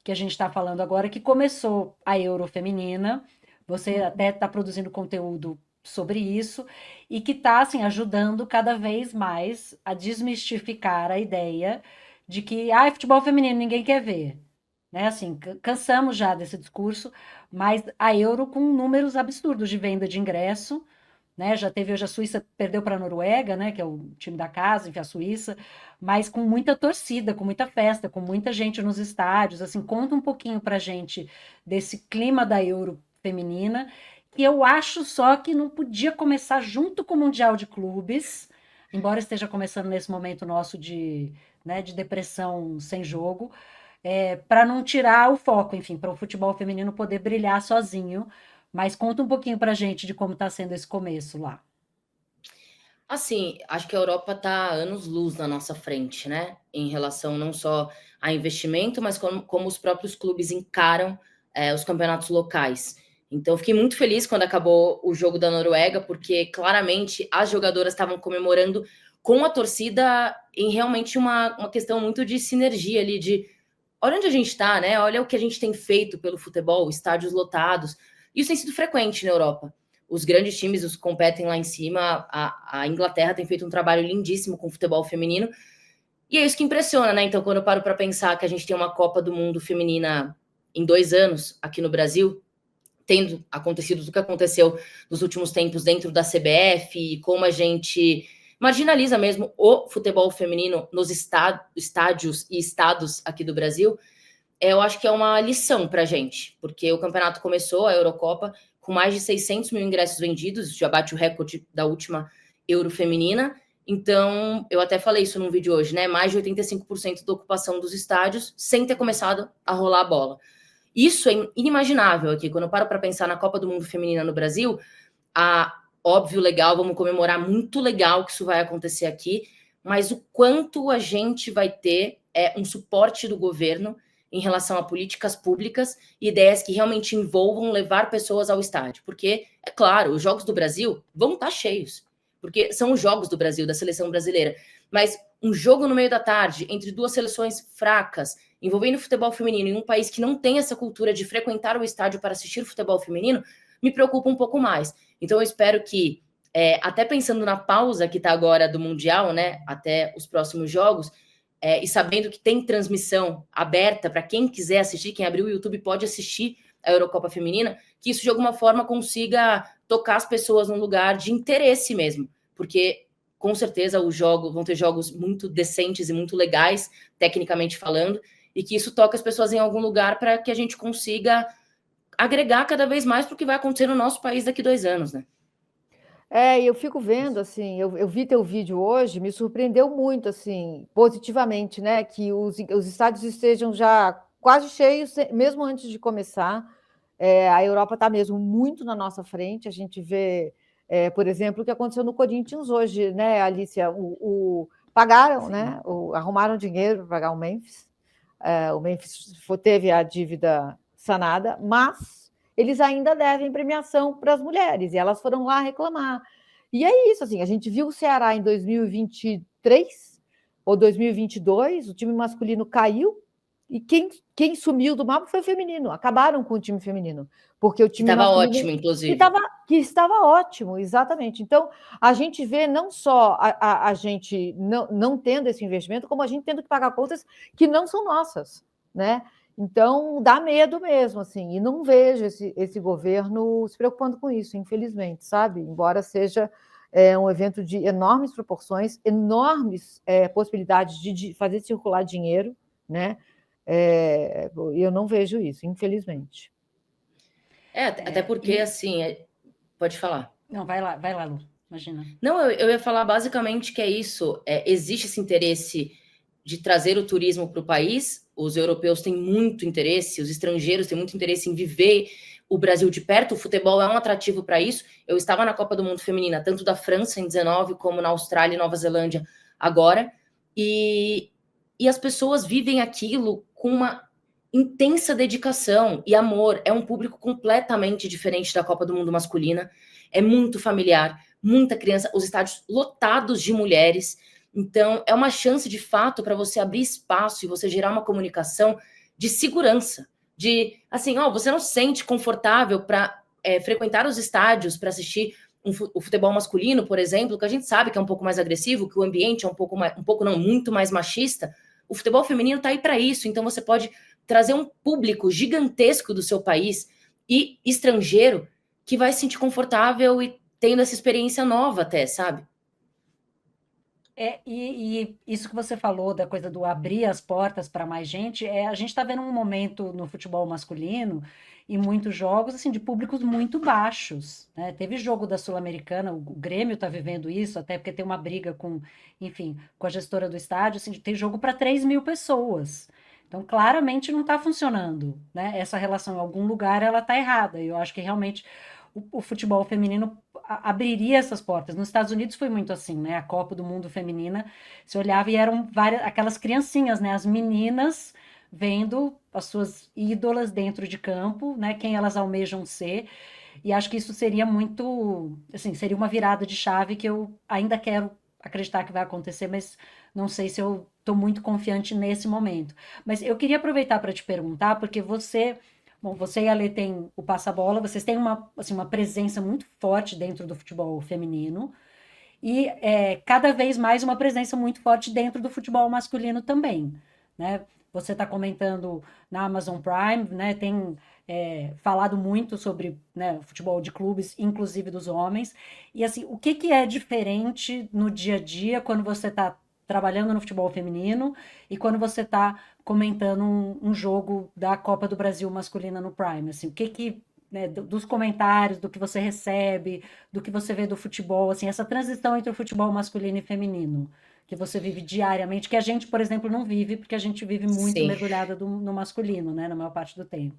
que a gente está falando agora, que começou a Euro feminina. Você até está produzindo conteúdo sobre isso e que está assim ajudando cada vez mais a desmistificar a ideia de que futebol feminino ninguém quer ver, né? Assim, cansamos já desse discurso, mas a Euro com números absurdos de venda de ingresso, né? Já teve hoje a Suíça perdeu para a Noruega, né? Que é o time da casa, enfim, a Suíça, mas com muita torcida, com muita festa, com muita gente nos estádios. Assim, conta um pouquinho para gente desse clima da Euro feminina, que eu acho só que não podia começar junto com o Mundial de Clubes, embora esteja começando nesse momento nosso de, né, de depressão sem jogo, para não tirar o foco, enfim, para o futebol feminino poder brilhar sozinho. Mas conta um pouquinho para a gente de como está sendo esse começo lá. Assim, acho que a Europa está anos-luz na nossa frente, né? Em relação não só a investimento, mas como os próprios clubes encaram os campeonatos locais. Então, fiquei muito feliz quando acabou o jogo da Noruega, porque claramente as jogadoras estavam comemorando com a torcida em realmente uma questão muito de sinergia ali, de olha onde a gente está, né? Olha o que a gente tem feito pelo futebol, estádios lotados. Isso tem sido frequente na Europa. Os grandes times os competem lá em cima. A Inglaterra tem feito um trabalho lindíssimo com o futebol feminino. E é isso que impressiona, né? Então, quando eu paro para pensar que a gente tem uma Copa do Mundo feminina em 2 anos aqui no Brasil, tendo acontecido tudo que aconteceu nos últimos tempos dentro da CBF, e como a gente marginaliza mesmo o futebol feminino nos estádios e estados aqui do Brasil, eu acho que é uma lição para a gente, porque o campeonato começou, a Eurocopa, com mais de 600 mil ingressos vendidos, já bate o recorde da última Euro feminina. Então, eu até falei isso num vídeo hoje, né? Mais de 85% da ocupação dos estádios sem ter começado a rolar a bola. Isso é inimaginável aqui. Quando eu paro para pensar na Copa do Mundo Feminina no Brasil, óbvio, legal, vamos comemorar, muito legal que isso vai acontecer aqui, mas o quanto a gente vai ter um suporte do governo em relação a políticas públicas e ideias que realmente envolvam levar pessoas ao estádio. Porque, é claro, os Jogos do Brasil vão estar cheios, porque são os Jogos do Brasil, da seleção brasileira. Mas um jogo no meio da tarde, entre duas seleções fracas, envolvendo futebol feminino em um país que não tem essa cultura de frequentar o estádio para assistir futebol feminino, me preocupa um pouco mais. Então eu espero que, até pensando na pausa que está agora do Mundial, né, até os próximos jogos, e sabendo que tem transmissão aberta para quem quiser assistir, quem abrir o YouTube pode assistir a Eurocopa Feminina, que isso de alguma forma consiga tocar as pessoas num lugar de interesse mesmo, porque com certeza os jogos vão ter jogos muito decentes e muito legais, tecnicamente falando, e que isso toque as pessoas em algum lugar para que a gente consiga agregar cada vez mais para o que vai acontecer no nosso país daqui 2 anos, né? Eu fico vendo, assim, eu vi teu vídeo hoje, me surpreendeu muito, assim, positivamente, né? Que os estádios estejam já quase cheios, mesmo antes de começar. A Europa está mesmo muito na nossa frente. A gente vê, por exemplo, o que aconteceu no Corinthians hoje, né, Alicia? Pagaram, né? Arrumaram dinheiro para pagar o Memphis. O Memphis teve a dívida sanada, mas eles ainda devem premiação para as mulheres, e elas foram lá reclamar. E é isso, assim, a gente viu o Ceará em 2023 ou 2022, o time masculino caiu, e quem sumiu do mapa foi o feminino, acabaram com o time feminino, porque o Que time estava masculino ótimo, inclusive. que estava ótimo, exatamente. Então, a gente vê não só a gente não tendo esse investimento, como a gente tendo que pagar contas que não são nossas, né? Então, dá medo mesmo, assim, e não vejo esse governo se preocupando com isso, infelizmente, sabe? Embora seja um evento de enormes proporções, enormes possibilidades de fazer circular dinheiro, né? Eu não vejo isso, infelizmente. Até porque, assim, pode falar. Não, vai lá, Lu, imagina. Não, eu ia falar basicamente que é isso. Existe esse interesse de trazer o turismo para o país. Os europeus têm muito interesse, os estrangeiros têm muito interesse em viver o Brasil de perto. O futebol é um atrativo para isso. Eu estava na Copa do Mundo Feminina, tanto da França em 19, como na Austrália e Nova Zelândia agora. E as pessoas vivem aquilo com uma intensa dedicação e amor. É um público completamente diferente da Copa do Mundo masculina. É muito familiar, muita criança, os estádios lotados de mulheres. Então, é uma chance de fato para você abrir espaço e você gerar uma comunicação de segurança, de, assim, você não se sente confortável para frequentar os estádios, para assistir o futebol masculino, por exemplo, que a gente sabe que é um pouco mais agressivo, que o ambiente é muito mais machista. O futebol feminino está aí para isso, então você pode trazer um público gigantesco do seu país e estrangeiro que vai se sentir confortável e tendo essa experiência nova até, sabe? E isso que você falou da coisa do abrir as portas para mais gente, a gente está vendo um momento no futebol masculino e muitos jogos assim de públicos muito baixos, né? Teve jogo da Sul-Americana, o Grêmio está vivendo isso, até porque tem uma briga com, enfim, com a gestora do estádio, assim, tem jogo para 3.000 pessoas. Então, claramente não está funcionando, né? Essa relação em algum lugar ela está errada. E eu acho que realmente o futebol feminino abriria essas portas. Nos Estados Unidos foi muito assim, né? A Copa do Mundo feminina, você olhava e eram aquelas criancinhas, né? As meninas vendo as suas ídolas dentro de campo, né? Quem elas almejam ser. E acho que isso seria muito, assim, seria uma virada de chave que eu ainda quero acreditar que vai acontecer, mas não sei se eu estou muito confiante nesse momento. Mas eu queria aproveitar para te perguntar, porque bom, você e a Lê têm o passa-bola, vocês têm assim, uma presença muito forte dentro do futebol feminino e cada vez mais uma presença muito forte dentro do futebol masculino também, né? Você está comentando na Amazon Prime, né? Tem falado muito sobre, né, o futebol de clubes, inclusive dos homens. E assim, o que é diferente no dia a dia quando você está trabalhando no futebol feminino e quando você está comentando um jogo da Copa do Brasil masculina no Prime? Assim, o né, dos comentários, do que você recebe, do que você vê do futebol, assim, essa transição entre o futebol masculino e feminino, que você vive diariamente, que a gente, por exemplo, não vive, porque a gente vive muito Sim. mergulhada no masculino, né, na maior parte do tempo.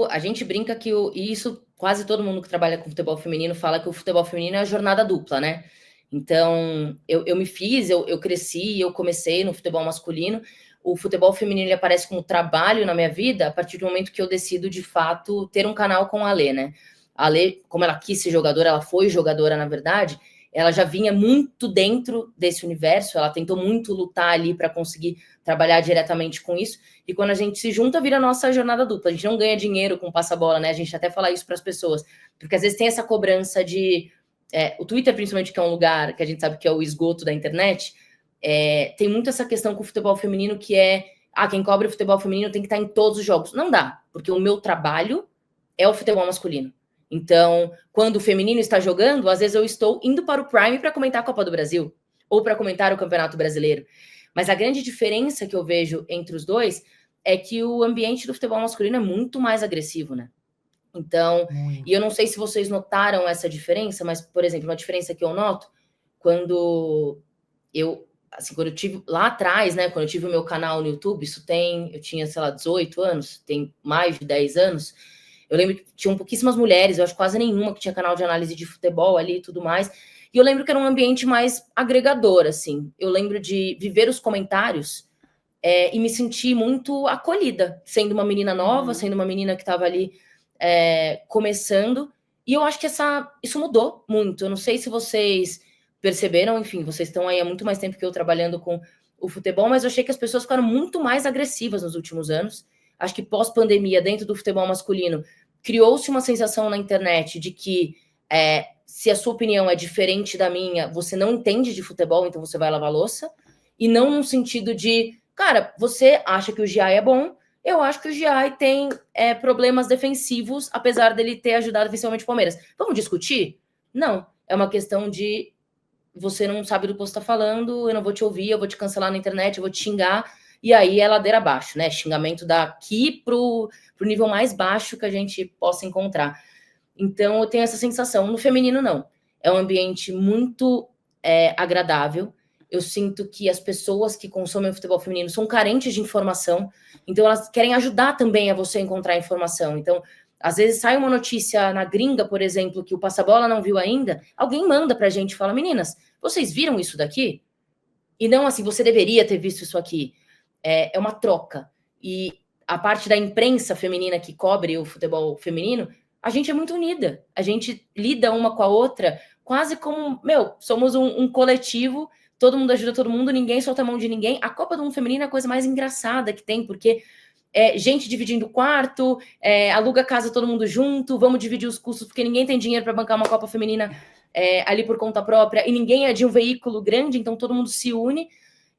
A gente brinca que e isso quase todo mundo que trabalha com futebol feminino fala que o futebol feminino é a jornada dupla, né? Então, eu cresci, eu comecei no futebol masculino. O futebol feminino ele aparece como trabalho na minha vida a partir do momento que eu decido, de fato, ter um canal com a Lê, né? A Lê, como ela quis ser jogadora, ela foi jogadora, na verdade, ela já vinha muito dentro desse universo, ela tentou muito lutar ali para conseguir trabalhar diretamente com isso, e quando a gente se junta, vira a nossa jornada dupla. A gente não ganha dinheiro com passa-bola, né? A gente até fala isso para as pessoas, porque às vezes tem essa cobrança de... o Twitter, principalmente, que é um lugar que a gente sabe que é o esgoto da internet, tem muito essa questão com o futebol feminino, que quem cobre o futebol feminino tem que estar em todos os jogos. Não dá, porque o meu trabalho é o futebol masculino. Então, quando o feminino está jogando, às vezes eu estou indo para o Prime para comentar a Copa do Brasil, ou para comentar o Campeonato Brasileiro. Mas a grande diferença que eu vejo entre os dois é que o ambiente do futebol masculino é muito mais agressivo, né? Então, e eu não sei se vocês notaram essa diferença, mas, por exemplo, uma diferença que eu noto, quando eu tive lá atrás, né, quando eu tive o meu canal no YouTube, eu tinha, sei lá, 18 anos, tem mais de 10 anos, eu lembro que tinham pouquíssimas mulheres, eu acho quase nenhuma que tinha canal de análise de futebol ali e tudo mais, e eu lembro que era um ambiente mais agregador, assim, eu lembro de viver os comentários e me sentir muito acolhida, sendo uma menina nova, sendo uma menina que estava ali começando, e eu acho que isso mudou muito. Eu não sei se vocês perceberam, enfim, vocês estão aí há muito mais tempo que eu trabalhando com o futebol, mas eu achei que as pessoas ficaram muito mais agressivas nos últimos anos. Acho que pós-pandemia, dentro do futebol masculino, criou-se uma sensação na internet de que se a sua opinião é diferente da minha, você não entende de futebol, então você vai lavar louça, e não no sentido de, cara, você acha que o Giai é bom, eu acho que o Giai tem problemas defensivos, apesar dele ter ajudado defensivamente o Palmeiras. Vamos discutir? Não. É uma questão de você não sabe do que você está falando, eu não vou te ouvir, eu vou te cancelar na internet, eu vou te xingar, e aí é ladeira abaixo, né? Xingamento daqui pro nível mais baixo que a gente possa encontrar. Então, eu tenho essa sensação. No feminino, não. É um ambiente muito agradável. Eu sinto que as pessoas que consomem o futebol feminino são carentes de informação, então elas querem ajudar também a você encontrar informação. Então, às vezes sai uma notícia na gringa, por exemplo, que o Passa-Bola não viu ainda, alguém manda pra gente e fala, meninas, vocês viram isso daqui? E não assim, você deveria ter visto isso aqui. É uma troca. E a parte da imprensa feminina que cobre o futebol feminino, a gente é muito unida. A gente lida uma com a outra quase como, somos um coletivo, todo mundo ajuda todo mundo, ninguém solta a mão de ninguém. A Copa do Mundo Feminino é a coisa mais engraçada que tem, porque gente dividindo quarto, aluga casa todo mundo junto, vamos dividir os custos, porque ninguém tem dinheiro para bancar uma Copa Feminina ali por conta própria, e ninguém é de um veículo grande, então todo mundo se une.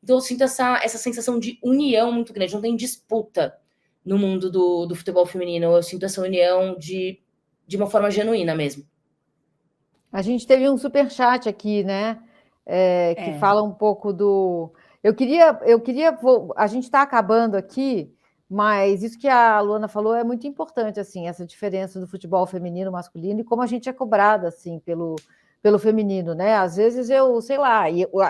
Então eu sinto essa sensação de união muito grande, não tem disputa no mundo do futebol feminino, eu sinto essa união de uma forma genuína mesmo. A gente teve um superchat aqui, né? Que fala um pouco do. Eu queria. A gente está acabando aqui, mas isso que a Luana falou é muito importante, assim, essa diferença do futebol feminino, masculino, e como a gente é cobrada, assim, pelo feminino, né? Às vezes sei lá,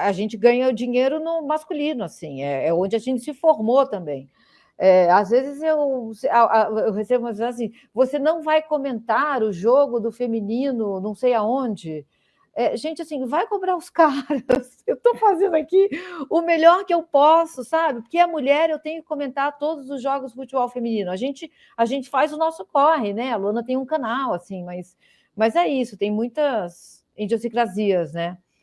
a gente ganha o dinheiro no masculino, assim, é onde a gente se formou também. Às vezes eu recebo umas vezes assim, você não vai comentar o jogo do feminino, não sei aonde. Gente, assim, vai cobrar os caras. Eu estou fazendo aqui o melhor que eu posso, sabe? Porque a mulher, eu tenho que comentar todos os jogos de futebol feminino. A gente faz o nosso corre, né? A Luana tem um canal, assim, mas é isso, tem muitas idiosincrasias, né?